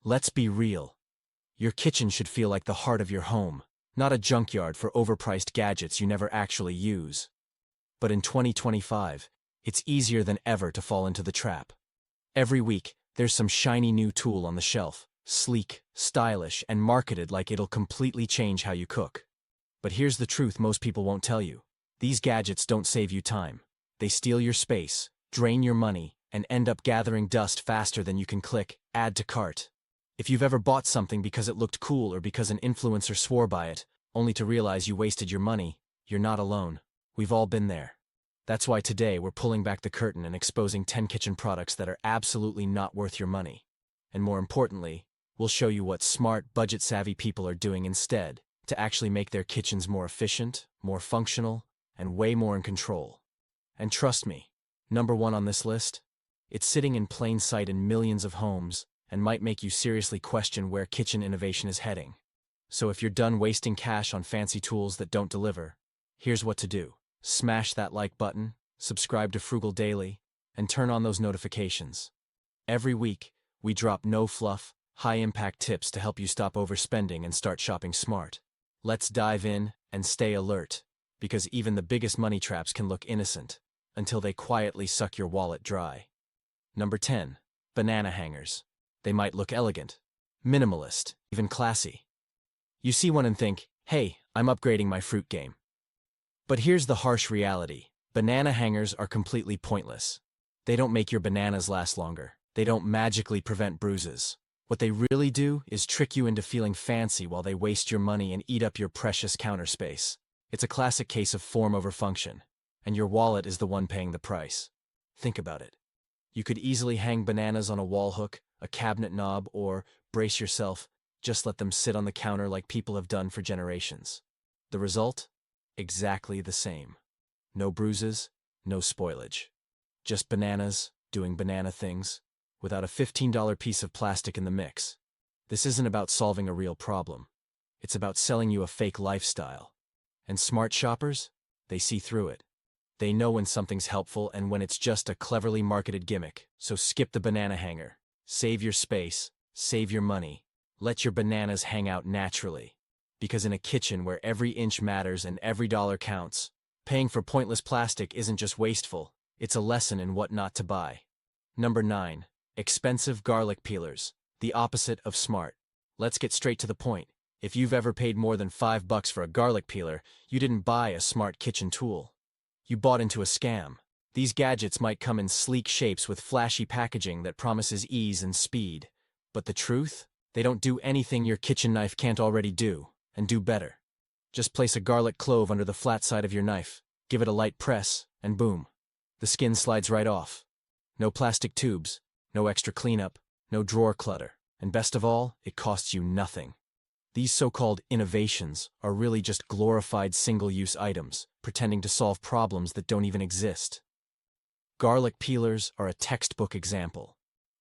Let's be real. Your kitchen should feel like the heart of your home, not a junkyard for overpriced gadgets you never actually use. But in 2025, it's easier than ever to fall into the trap. Every week, there's some shiny new tool on the shelf, sleek, stylish, and marketed like it'll completely change how you cook. But here's the truth most people won't tell you. These gadgets don't save you time. They steal your space, drain your money, and end up gathering dust faster than you can click add to cart. If you've ever bought something because it looked cool or because an influencer swore by it, only to realize you wasted your money, you're not alone. We've all been there. That's why today we're pulling back the curtain and exposing 10 kitchen products that are absolutely not worth your money. And more importantly, we'll show you what smart, budget-savvy people are doing instead to actually make their kitchens more efficient, more functional, and way more in control. And trust me, number one on this list? It's sitting in plain sight in millions of homes and might make you seriously question where kitchen innovation is heading. So if you're done wasting cash on fancy tools that don't deliver, here's what to do. Smash that like button, subscribe to Frugal Daily, and turn on those notifications. Every week, we drop no-fluff, high-impact tips to help you stop overspending and start shopping smart. Let's dive in and stay alert, because even the biggest money traps can look innocent until they quietly suck your wallet dry. Number 10. Banana hangers. They might look elegant, minimalist, even classy. You see one and think, hey, I'm upgrading my fruit game. But here's the harsh reality. Banana hangers are completely pointless. They don't make your bananas last longer. They don't magically prevent bruises. What they really do is trick you into feeling fancy while they waste your money and eat up your precious counter space. It's a classic case of form over function, and your wallet is the one paying the price. Think about it. You could easily hang bananas on a wall hook, a cabinet knob, or, brace yourself, just let them sit on the counter like people have done for generations. The result? Exactly the same. No bruises, no spoilage. Just bananas, doing banana things, without a $15 piece of plastic in the mix. This isn't about solving a real problem. It's about selling you a fake lifestyle. And smart shoppers? They see through it. They know when something's helpful and when it's just a cleverly marketed gimmick. So skip the banana hanger. Save your space, save your money. Let your bananas hang out naturally. Because in a kitchen where every inch matters and every dollar counts, paying for pointless plastic isn't just wasteful, it's a lesson in what not to buy. Number 9. Expensive garlic peelers. The opposite of smart. Let's get straight to the point. If you've ever paid more than $5 for a garlic peeler, you didn't buy a smart kitchen tool. You bought into a scam. These gadgets might come in sleek shapes with flashy packaging that promises ease and speed. But the truth? They don't do anything your kitchen knife can't already do, and do better. Just place a garlic clove under the flat side of your knife, give it a light press, and boom. The skin slides right off. No plastic tubes, no extra cleanup, no drawer clutter, and best of all, it costs you nothing. These so-called innovations are really just glorified single-use items, pretending to solve problems that don't even exist. Garlic peelers are a textbook example.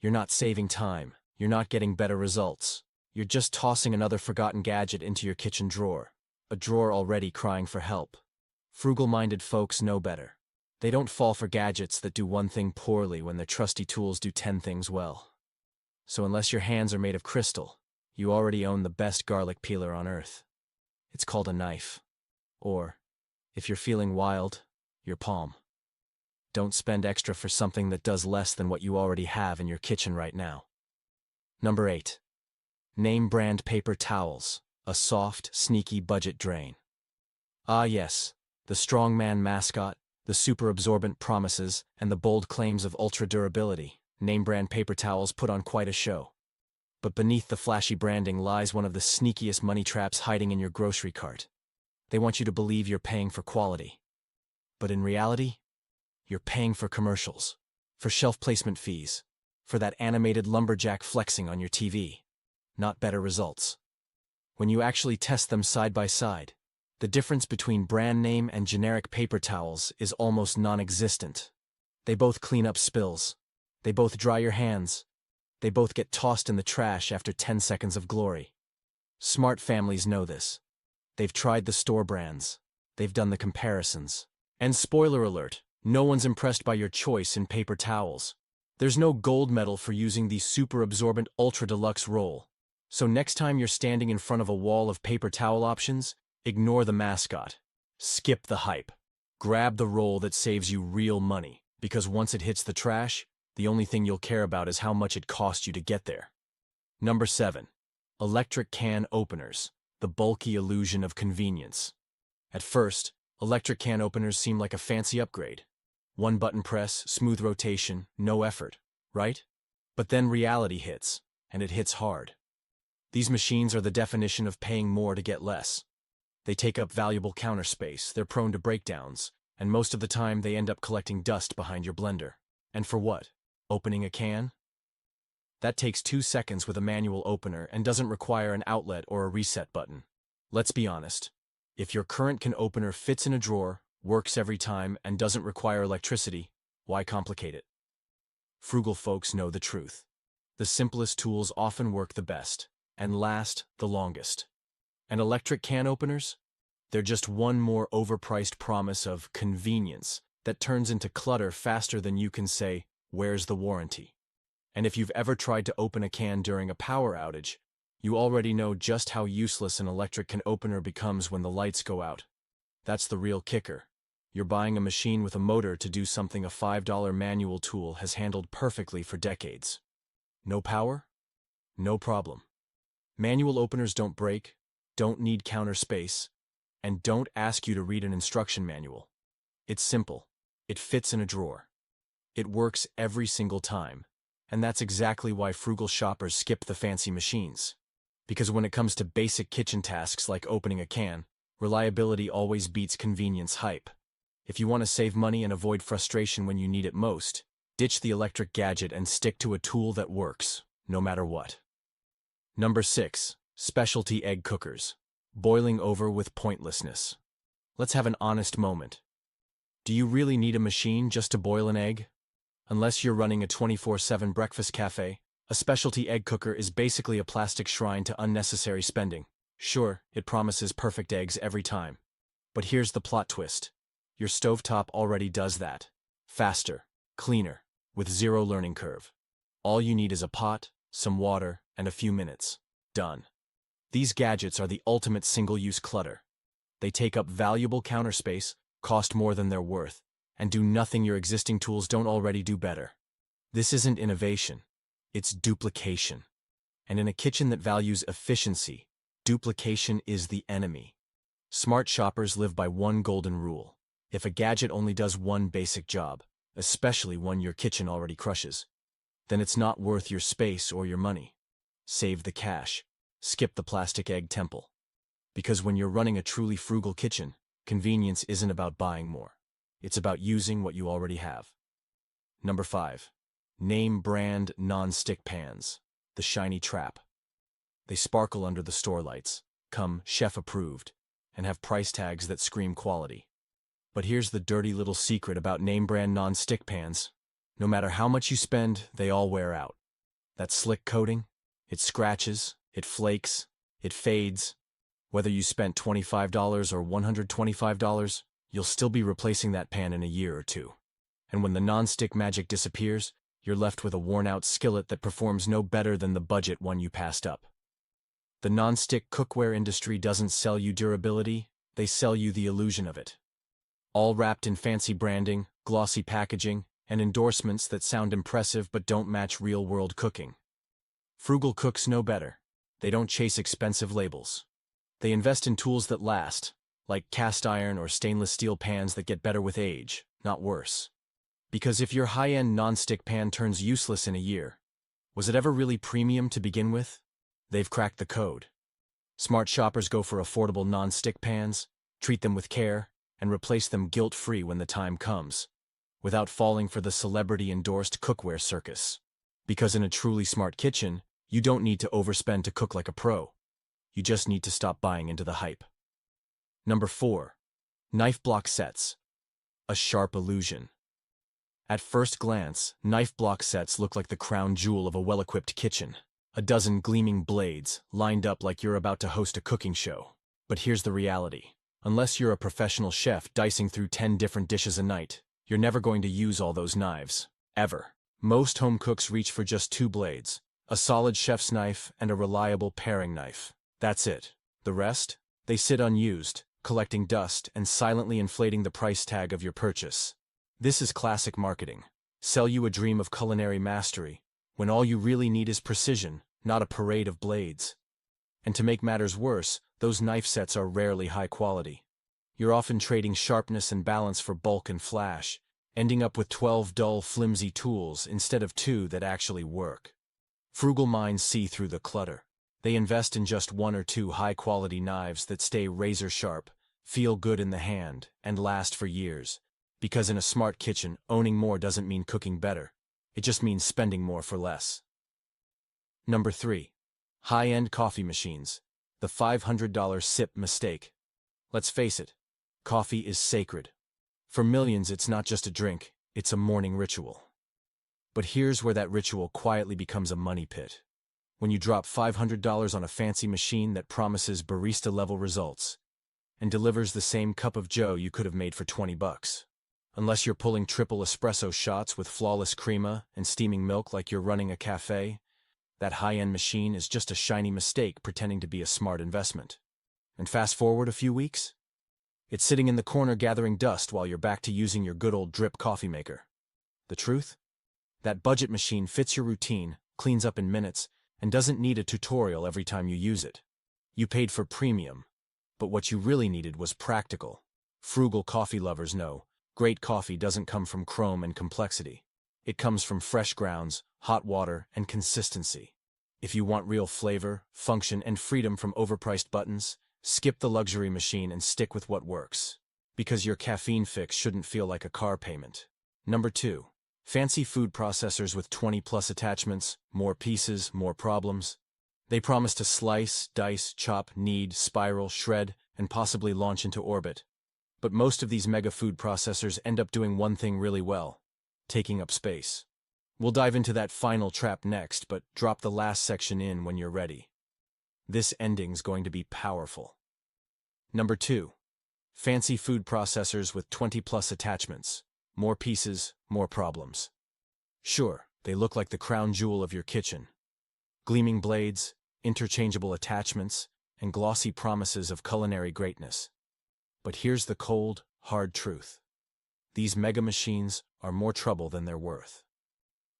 You're not saving time, you're not getting better results. You're just tossing another forgotten gadget into your kitchen drawer, a drawer already crying for help. Frugal-minded folks know better. They don't fall for gadgets that do one thing poorly when their trusty tools do 10 things well. So unless your hands are made of crystal, you already own the best garlic peeler on earth. It's called a knife. Or, if you're feeling wild, your palm. Don't spend extra for something that does less than what you already have in your kitchen right now. Number 8. Name brand paper towels, a soft, sneaky budget drain. Ah yes, the strongman mascot, the super absorbent promises, and the bold claims of ultra durability. Name brand paper towels put on quite a show. But beneath the flashy branding lies one of the sneakiest money traps hiding in your grocery cart. They want you to believe you're paying for quality. But in reality, you're paying for commercials, for shelf placement fees, for that animated lumberjack flexing on your TV. Not better results. When you actually test them side by side, the difference between brand name and generic paper towels is almost non-existent. They both clean up spills. They both dry your hands. They both get tossed in the trash after 10 seconds of glory. Smart families know this. They've tried the store brands. They've done the comparisons. And spoiler alert, no one's impressed by your choice in paper towels. There's no gold medal for using the super absorbent ultra deluxe roll. So next time you're standing in front of a wall of paper towel options, ignore the mascot. Skip the hype. Grab the roll that saves you real money, because once it hits the trash, the only thing you'll care about is how much it cost you to get there. Number 7. Electric can openers, the bulky illusion of convenience. At first, electric can openers seem like a fancy upgrade. One button press, smooth rotation, no effort, right? But then reality hits, and it hits hard. These machines are the definition of paying more to get less. They take up valuable counter space, they're prone to breakdowns, and most of the time they end up collecting dust behind your blender. And for what? Opening a can? That takes 2 seconds with a manual opener and doesn't require an outlet or a reset button. Let's be honest. If your current can opener fits in a drawer, works every time, and doesn't require electricity, why complicate it? Frugal folks know the truth. The simplest tools often work the best, and last the longest. And electric can openers? They're just one more overpriced promise of convenience that turns into clutter faster than you can say, "Where's the warranty?" And if you've ever tried to open a can during a power outage, you already know just how useless an electric can opener becomes when the lights go out. That's the real kicker. You're buying a machine with a motor to do something a $5 manual tool has handled perfectly for decades. No power? No problem. Manual openers don't break, don't need counter space, and don't ask you to read an instruction manual. It's simple. It fits in a drawer. It works every single time, and that's exactly why frugal shoppers skip the fancy machines. Because when it comes to basic kitchen tasks like opening a can, reliability always beats convenience hype. If you want to save money and avoid frustration when you need it most, ditch the electric gadget and stick to a tool that works, no matter what. Number 6. Specialty egg cookers. Boiling over with pointlessness. Let's have an honest moment. Do you really need a machine just to boil an egg? Unless you're running a 24/7 breakfast cafe, a specialty egg cooker is basically a plastic shrine to unnecessary spending. Sure, it promises perfect eggs every time. But here's the plot twist. Your stovetop already does that. Faster, cleaner, with zero learning curve. All you need is a pot, some water, and a few minutes. Done. These gadgets are the ultimate single-use clutter. They take up valuable counter space, cost more than they're worth, and do nothing your existing tools don't already do better. This isn't innovation. It's duplication. And in a kitchen that values efficiency, duplication is the enemy. Smart shoppers live by one golden rule. If a gadget only does one basic job, especially one your kitchen already crushes, then it's not worth your space or your money. Save the cash. Skip the plastic egg temple. Because when you're running a truly frugal kitchen, convenience isn't about buying more. It's about using what you already have. Number 5. Name brand non-stick pans. The shiny trap. They sparkle under the store lights, come chef approved, and have price tags that scream quality. But here's the dirty little secret about name brand non-stick pans. No matter how much you spend, they all wear out. That slick coating, it scratches, it flakes, it fades. Whether you spent $25 or $125, you'll still be replacing that pan in a year or two. And when the non-stick magic disappears, you're left with a worn-out skillet that performs no better than the budget one you passed up. The non-stick cookware industry doesn't sell you durability, they sell you the illusion of it. All wrapped in fancy branding, glossy packaging, and endorsements that sound impressive but don't match real-world cooking. Frugal cooks know better. They don't chase expensive labels. They invest in tools that last, like cast iron or stainless steel pans that get better with age, not worse. Because if your high-end non-stick pan turns useless in a year, was it ever really premium to begin with? They've cracked the code. Smart shoppers go for affordable non-stick pans, treat them with care, and replace them guilt-free when the time comes, without falling for the celebrity-endorsed cookware circus. Because in a truly smart kitchen, you don't need to overspend to cook like a pro. You just need to stop buying into the hype. Number 4. Knife block sets. A sharp illusion. At first glance, knife block sets look like the crown jewel of a well-equipped kitchen. A dozen gleaming blades, lined up like you're about to host a cooking show. But here's the reality. Unless you're a professional chef dicing through 10 different dishes a night, you're never going to use all those knives. Ever. Most home cooks reach for just two blades, a solid chef's knife and a reliable paring knife. That's it. The rest? They sit unused, collecting dust and silently inflating the price tag of your purchase. This is classic marketing. Sell you a dream of culinary mastery, when all you really need is precision, not a parade of blades. And to make matters worse, those knife sets are rarely high quality. You're often trading sharpness and balance for bulk and flash, ending up with 12 dull, flimsy tools instead of 2 that actually work. Frugal minds see through the clutter. They invest in just 1 or 2 high-quality knives that stay razor-sharp, feel good in the hand, and last for years. Because in a smart kitchen, owning more doesn't mean cooking better. It just means spending more for less. Number 3. High-end coffee machines. The $500 sip mistake. Let's face it, coffee is sacred. For millions, it's not just a drink, it's a morning ritual. But here's where that ritual quietly becomes a money pit. When you drop $500 on a fancy machine that promises barista-level results and delivers the same cup of joe you could have made for $20. Unless you're pulling triple espresso shots with flawless crema and steaming milk like you're running a cafe, that high-end machine is just a shiny mistake pretending to be a smart investment. And fast forward a few weeks, it's sitting in the corner gathering dust while you're back to using your good old drip coffee maker. The truth? That budget machine fits your routine, cleans up in minutes, and doesn't need a tutorial every time you use it. You paid for premium, but what you really needed was practical. Frugal coffee lovers know, great coffee doesn't come from chrome and complexity. It comes from fresh grounds, hot water, and consistency. If you want real flavor, function, and freedom from overpriced buttons, skip the luxury machine and stick with what works. Because your caffeine fix shouldn't feel like a car payment. Number 2. Fancy food processors with 20+ attachments, more pieces, more problems. They promise to slice, dice, chop, knead, spiral, shred, and possibly launch into orbit. But most of these mega food processors end up doing one thing really well: taking up space. We'll dive into that final trap next, but drop the last section in when you're ready. This ending's going to be powerful. Number 2. Fancy food processors with 20+ attachments. More pieces, more problems. Sure, they look like the crown jewel of your kitchen. Gleaming blades, interchangeable attachments, and glossy promises of culinary greatness. But here's the cold, hard truth. These mega machines are more trouble than they're worth.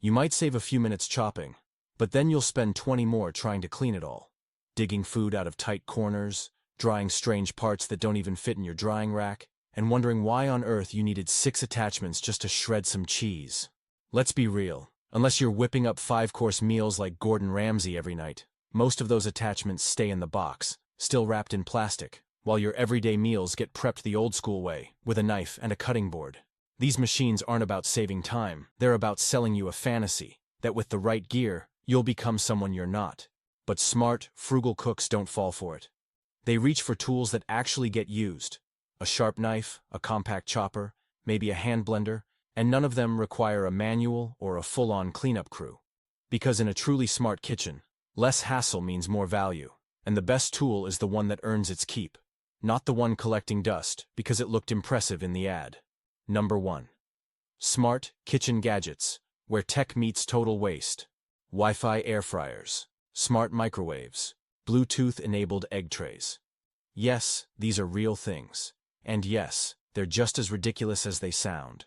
You might save a few minutes chopping, but then you'll spend 20 more trying to clean it all. Digging food out of tight corners, drying strange parts that don't even fit in your drying rack, and wondering why on earth you needed 6 attachments just to shred some cheese. Let's be real, unless you're whipping up 5-course meals like Gordon Ramsay every night, most of those attachments stay in the box, still wrapped in plastic, while your everyday meals get prepped the old-school way, with a knife and a cutting board. These machines aren't about saving time, they're about selling you a fantasy, that with the right gear, you'll become someone you're not. But smart, frugal cooks don't fall for it. They reach for tools that actually get used. A sharp knife, a compact chopper, maybe a hand blender, and none of them require a manual or a full-on cleanup crew. Because in a truly smart kitchen, less hassle means more value, and the best tool is the one that earns its keep, not the one collecting dust because it looked impressive in the ad. Number 1. Smart kitchen gadgets, where tech meets total waste. Wi-Fi air fryers, smart microwaves, Bluetooth-enabled egg trays. Yes, these are real things. And yes, they're just as ridiculous as they sound.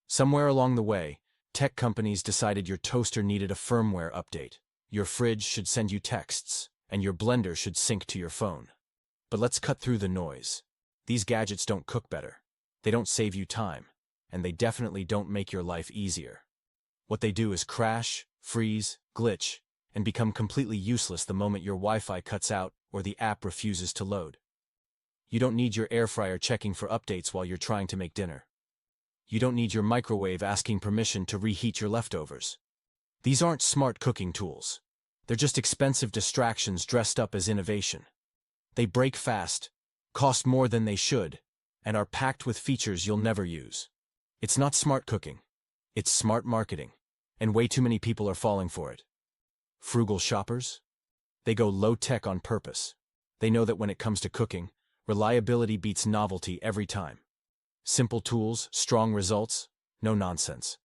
Somewhere along the way, tech companies decided your toaster needed a firmware update, your fridge should send you texts, and your blender should sync to your phone. But let's cut through the noise. These gadgets don't cook better. They don't save you time, and they definitely don't make your life easier. What they do is crash, freeze, glitch, and become completely useless the moment your Wi-Fi cuts out or the app refuses to load. You don't need your air fryer checking for updates while you're trying to make dinner. You don't need your microwave asking permission to reheat your leftovers. These aren't smart cooking tools. They're just expensive distractions dressed up as innovation. They break fast, cost more than they should, and are packed with features you'll never use. It's not smart cooking. It's smart marketing, and way too many people are falling for it. Frugal shoppers? They go low-tech on purpose. They know that when it comes to cooking, reliability beats novelty every time. Simple tools, strong results, no nonsense.